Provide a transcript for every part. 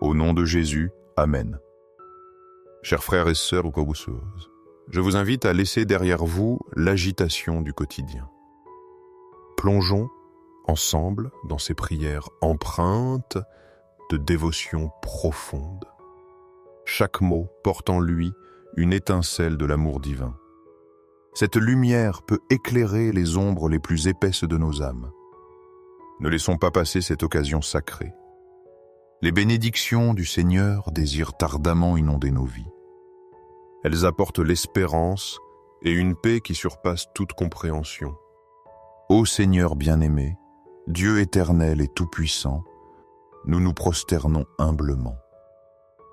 Au nom de Jésus, Amen. Chers frères et sœurs ou Koguseuses, je vous invite à laisser derrière vous l'agitation du quotidien. Plongeons ensemble dans ces prières empreintes de dévotion profonde. Chaque mot porte en lui une étincelle de l'amour divin. Cette lumière peut éclairer les ombres les plus épaisses de nos âmes. Ne laissons pas passer cette occasion sacrée. Les bénédictions du Seigneur désirent ardemment inonder nos vies. Elles apportent l'espérance et une paix qui surpasse toute compréhension. Ô Seigneur bien-aimé, Dieu éternel et tout-puissant, nous nous prosternons humblement.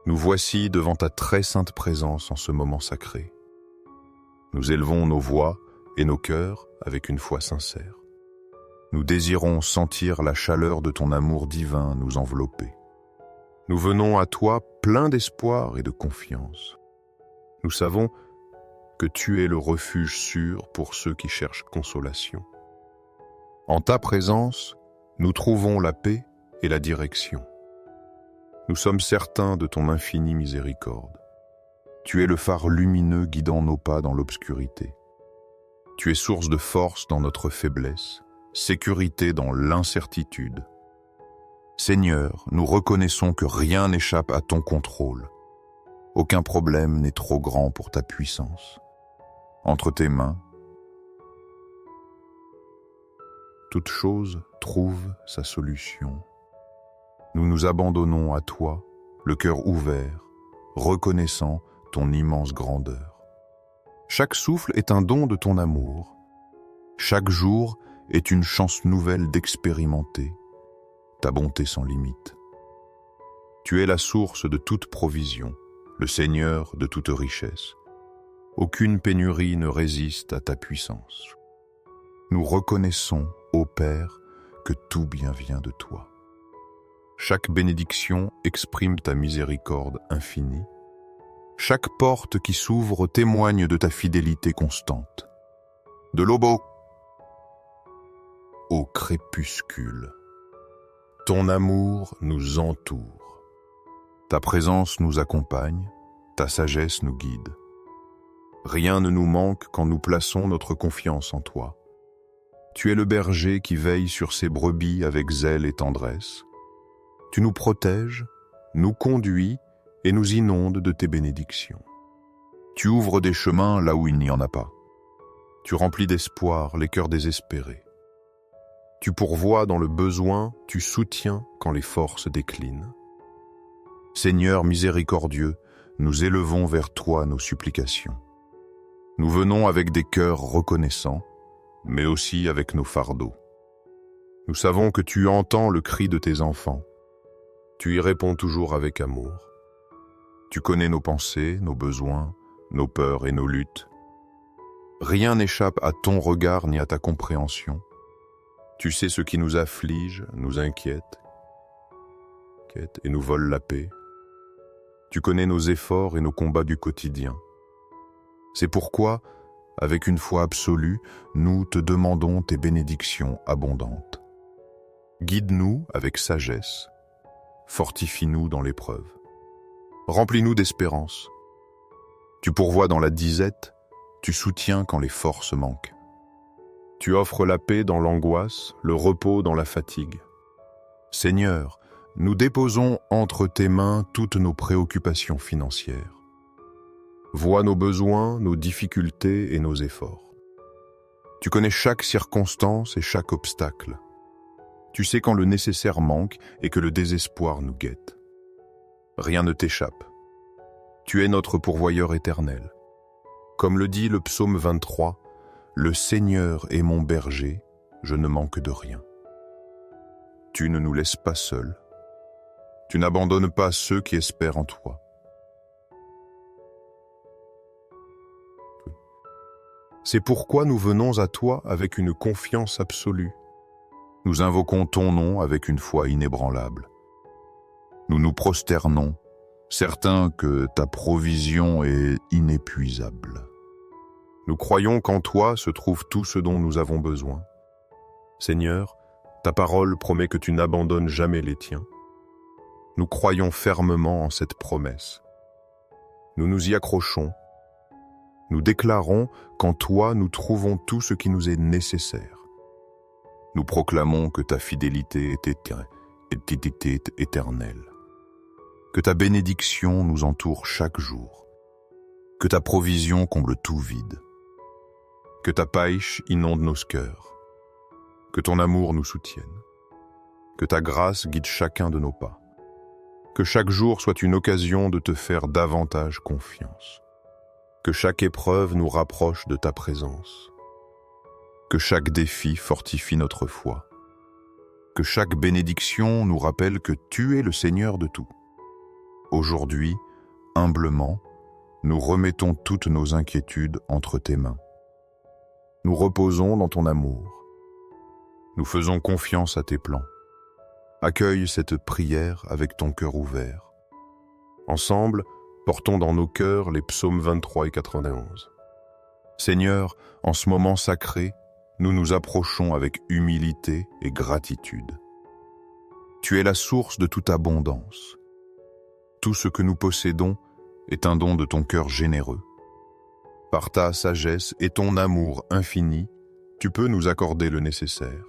Nous voici devant ta très sainte présence en ce moment sacré. Nous élevons nos voix et nos cœurs avec une foi sincère. Nous désirons sentir la chaleur de ton amour divin nous envelopper. Nous venons à toi pleins d'espoir et de confiance. Nous savons que tu es le refuge sûr pour ceux qui cherchent consolation. En ta présence, nous trouvons la paix et la direction. Nous sommes certains de ton infinie miséricorde. Tu es le phare lumineux guidant nos pas dans l'obscurité. Tu es source de force dans notre faiblesse, sécurité dans l'incertitude. Seigneur, nous reconnaissons que rien n'échappe à ton contrôle. Aucun problème n'est trop grand pour ta puissance. Entre tes mains, toute chose trouve sa solution. Nous nous abandonnons à toi, le cœur ouvert, reconnaissant ton immense grandeur. Chaque souffle est un don de ton amour. Chaque jour est une chance nouvelle d'expérimenter ta bonté sans limite. Tu es la source de toute provision, le Seigneur de toute richesse. Aucune pénurie ne résiste à ta puissance. Nous reconnaissons, ô Père, que tout bien vient de toi. Chaque bénédiction exprime ta miséricorde infinie. Chaque porte qui s'ouvre témoigne de ta fidélité constante. De l'aube au crépuscule, ton amour nous entoure. Ta présence nous accompagne, ta sagesse nous guide. Rien ne nous manque quand nous plaçons notre confiance en toi. Tu es le berger qui veille sur ses brebis avec zèle et tendresse. Tu nous protèges, nous conduis et nous inondes de tes bénédictions. Tu ouvres des chemins là où il n'y en a pas. Tu remplis d'espoir les cœurs désespérés. Tu pourvois dans le besoin, tu soutiens quand les forces déclinent. Seigneur miséricordieux, nous élevons vers toi nos supplications. Nous venons avec des cœurs reconnaissants, mais aussi avec nos fardeaux. Nous savons que tu entends le cri de tes enfants. Tu y réponds toujours avec amour. Tu connais nos pensées, nos besoins, nos peurs et nos luttes. Rien n'échappe à ton regard ni à ta compréhension. Tu sais ce qui nous afflige, nous inquiète et nous vole la paix. Tu connais nos efforts et nos combats du quotidien. C'est pourquoi, avec une foi absolue, nous te demandons tes bénédictions abondantes. Guide-nous avec sagesse. Fortifie-nous dans l'épreuve. Remplis-nous d'espérance. Tu pourvois dans la disette, tu soutiens quand les forces manquent. Tu offres la paix dans l'angoisse, le repos dans la fatigue. Seigneur, nous déposons entre tes mains toutes nos préoccupations financières. Vois nos besoins, nos difficultés et nos efforts. Tu connais chaque circonstance et chaque obstacle. Tu sais quand le nécessaire manque et que le désespoir nous guette. Rien ne t'échappe. Tu es notre pourvoyeur éternel. Comme le dit le psaume 23, « Le Seigneur est mon berger, je ne manque de rien. » Tu ne nous laisses pas seuls. Tu n'abandonnes pas ceux qui espèrent en toi. C'est pourquoi nous venons à toi avec une confiance absolue. Nous invoquons ton nom avec une foi inébranlable. Nous nous prosternons, certains que ta provision est inépuisable. Nous croyons qu'en toi se trouve tout ce dont nous avons besoin. Seigneur, ta parole promet que tu n'abandonnes jamais les tiens. Nous croyons fermement en cette promesse. Nous nous y accrochons. Nous déclarons qu'en toi nous trouvons tout ce qui nous est nécessaire. Nous proclamons que ta fidélité est éternelle. Que ta bénédiction nous entoure chaque jour. Que ta provision comble tout vide. Que ta païche inonde nos cœurs. Que ton amour nous soutienne. Que ta grâce guide chacun de nos pas. Que chaque jour soit une occasion de te faire davantage confiance. Que chaque épreuve nous rapproche de ta présence. Que chaque défi fortifie notre foi. Que chaque bénédiction nous rappelle que tu es le Seigneur de tout. Aujourd'hui, humblement, nous remettons toutes nos inquiétudes entre tes mains. Nous reposons dans ton amour. Nous faisons confiance à tes plans. Accueille cette prière avec ton cœur ouvert. Ensemble, portons dans nos cœurs les psaumes 23 et 91. Seigneur, en ce moment sacré, nous nous approchons avec humilité et gratitude. Tu es la source de toute abondance. Tout ce que nous possédons est un don de ton cœur généreux. Par ta sagesse et ton amour infini, tu peux nous accorder le nécessaire.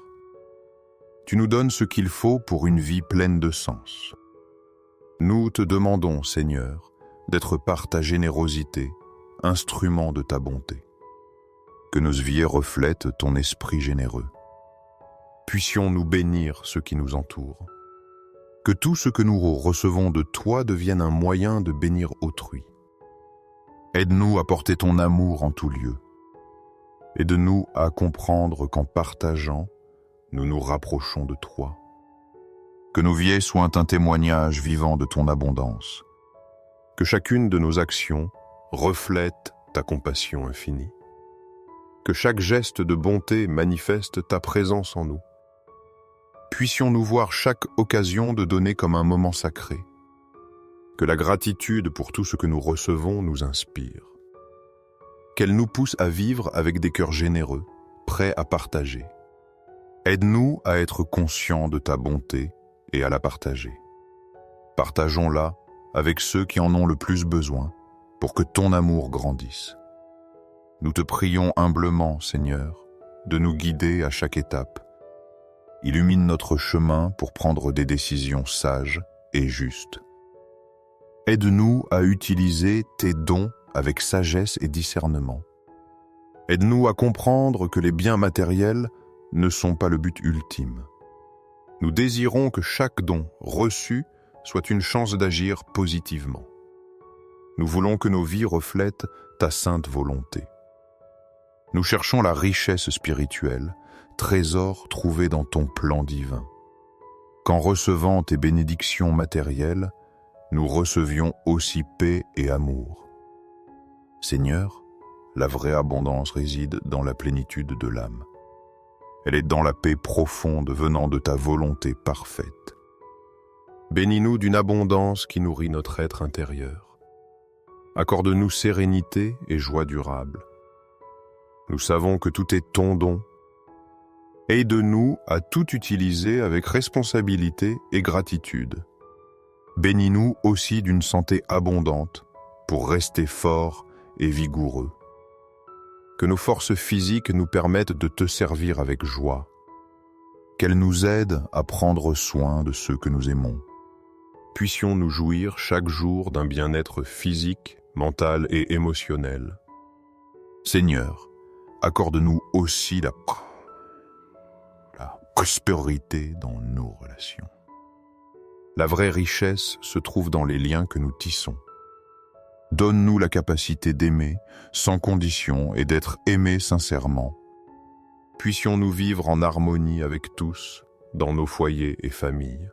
Tu nous donnes ce qu'il faut pour une vie pleine de sens. Nous te demandons, Seigneur, d'être par ta générosité, instrument de ta bonté. Que nos vies reflètent ton esprit généreux. Puissions-nous bénir ceux qui nous entourent. Que tout ce que nous recevons de toi devienne un moyen de bénir autrui. Aide-nous à porter ton amour en tout lieu. Aide-nous à comprendre qu'en partageant, nous nous rapprochons de toi. Que nos vies soient un témoignage vivant de ton abondance. Que chacune de nos actions reflète ta compassion infinie. Que chaque geste de bonté manifeste ta présence en nous. Puissions-nous voir chaque occasion de donner comme un moment sacré. Que la gratitude pour tout ce que nous recevons nous inspire. Qu'elle nous pousse à vivre avec des cœurs généreux, prêts à partager. Aide-nous à être conscients de ta bonté et à la partager. Partageons-la avec ceux qui en ont le plus besoin pour que ton amour grandisse. Nous te prions humblement, Seigneur, de nous guider à chaque étape. Illumine notre chemin pour prendre des décisions sages et justes. Aide-nous à utiliser tes dons avec sagesse et discernement. Aide-nous à comprendre que les biens matériels ne sont pas le but ultime. Nous désirons que chaque don reçu soit une chance d'agir positivement. Nous voulons que nos vies reflètent ta sainte volonté. Nous cherchons la richesse spirituelle, trésor trouvé dans ton plan divin. Qu'en recevant tes bénédictions matérielles, nous recevions aussi paix et amour. Seigneur, la vraie abondance réside dans la plénitude de l'âme. Elle est dans la paix profonde venant de ta volonté parfaite. Bénis-nous d'une abondance qui nourrit notre être intérieur. Accorde-nous sérénité et joie durable. Nous savons que tout est ton don. Aide-nous à tout utiliser avec responsabilité et gratitude. Bénis-nous aussi d'une santé abondante pour rester forts et vigoureux. Que nos forces physiques nous permettent de te servir avec joie. Qu'elles nous aident à prendre soin de ceux que nous aimons. Puissions-nous jouir chaque jour d'un bien-être physique, mental et émotionnel. Seigneur, accorde-nous aussi la prospérité dans nos relations. La vraie richesse se trouve dans les liens que nous tissons. Donne-nous la capacité d'aimer sans condition et d'être aimés sincèrement. Puissions-nous vivre en harmonie avec tous, dans nos foyers et familles.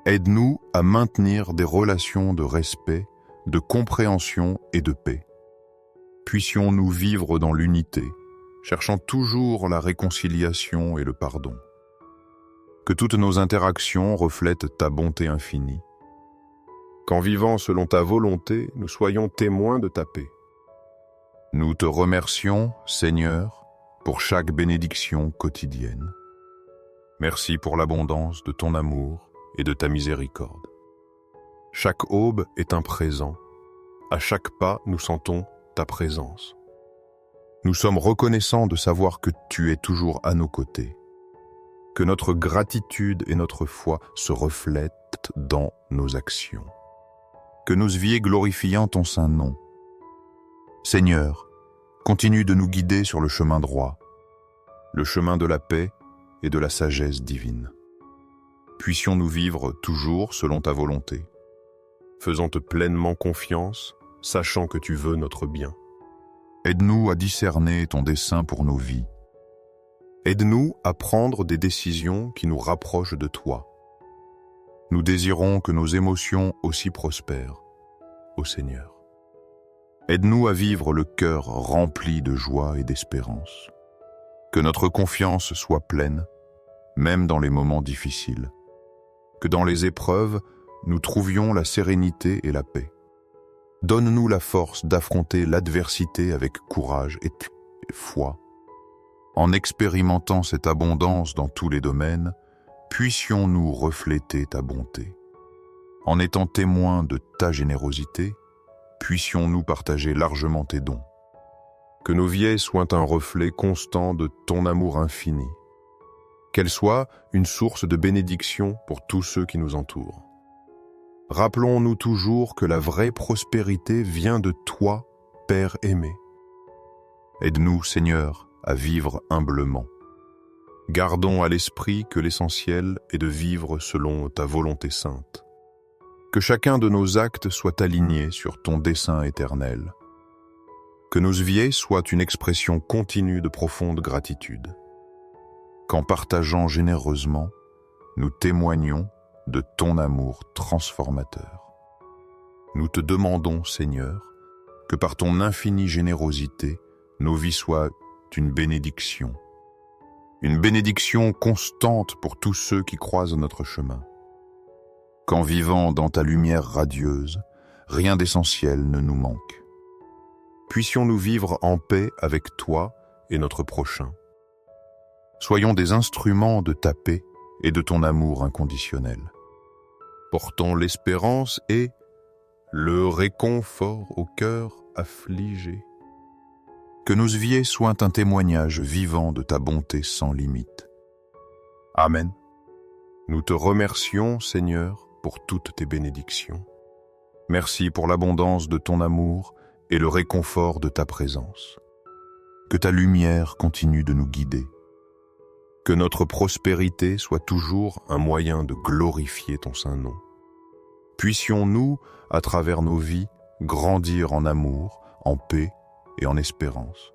Aide-nous à maintenir des relations de respect, de compréhension et de paix. Puissions-nous vivre dans l'unité, cherchant toujours la réconciliation et le pardon. Que toutes nos interactions reflètent ta bonté infinie. Qu'en vivant selon ta volonté, nous soyons témoins de ta paix. Nous te remercions, Seigneur, pour chaque bénédiction quotidienne. Merci pour l'abondance de ton amour et de ta miséricorde. Chaque aube est un présent. À chaque pas, nous sentons ta présence. Nous sommes reconnaissants de savoir que tu es toujours à nos côtés, que notre gratitude et notre foi se reflètent dans nos actions, que nos vies glorifiant ton saint nom. Seigneur, continue de nous guider sur le chemin droit, le chemin de la paix et de la sagesse divine. Puissions-nous vivre toujours selon ta volonté, faisant-te pleinement confiance, sachant que tu veux notre bien. Aide-nous à discerner ton dessein pour nos vies. Aide-nous à prendre des décisions qui nous rapprochent de toi. Nous désirons que nos émotions aussi prospèrent, ô Seigneur. Aide-nous à vivre le cœur rempli de joie et d'espérance. Que notre confiance soit pleine, même dans les moments difficiles. Que dans les épreuves, nous trouvions la sérénité et la paix. Donne-nous la force d'affronter l'adversité avec courage et foi. En expérimentant cette abondance dans tous les domaines, puissions-nous refléter ta bonté. En étant témoins de ta générosité, puissions-nous partager largement tes dons. Que nos vies soient un reflet constant de ton amour infini. Qu'elles soient une source de bénédiction pour tous ceux qui nous entourent. Rappelons-nous toujours que la vraie prospérité vient de toi, Père aimé. Aide-nous, Seigneur, à vivre humblement. Gardons à l'esprit que l'essentiel est de vivre selon ta volonté sainte. Que chacun de nos actes soit aligné sur ton dessein éternel. Que nos vies soient une expression continue de profonde gratitude. Qu'en partageant généreusement, nous témoignons de ton amour transformateur. Nous te demandons, Seigneur, que par ton infinie générosité, nos vies soient une bénédiction constante pour tous ceux qui croisent notre chemin. Qu'en vivant dans ta lumière radieuse, rien d'essentiel ne nous manque. Puissions-nous vivre en paix avec toi et notre prochain. Soyons des instruments de ta paix et de ton amour inconditionnel. Portons l'espérance et le réconfort au cœur affligé. Que nos vies soient un témoignage vivant de ta bonté sans limite. Amen. Nous te remercions, Seigneur, pour toutes tes bénédictions. Merci pour l'abondance de ton amour et le réconfort de ta présence. Que ta lumière continue de nous guider. Que notre prospérité soit toujours un moyen de glorifier ton saint nom. Puissions-nous, à travers nos vies, grandir en amour, en paix et en espérance.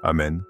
Amen.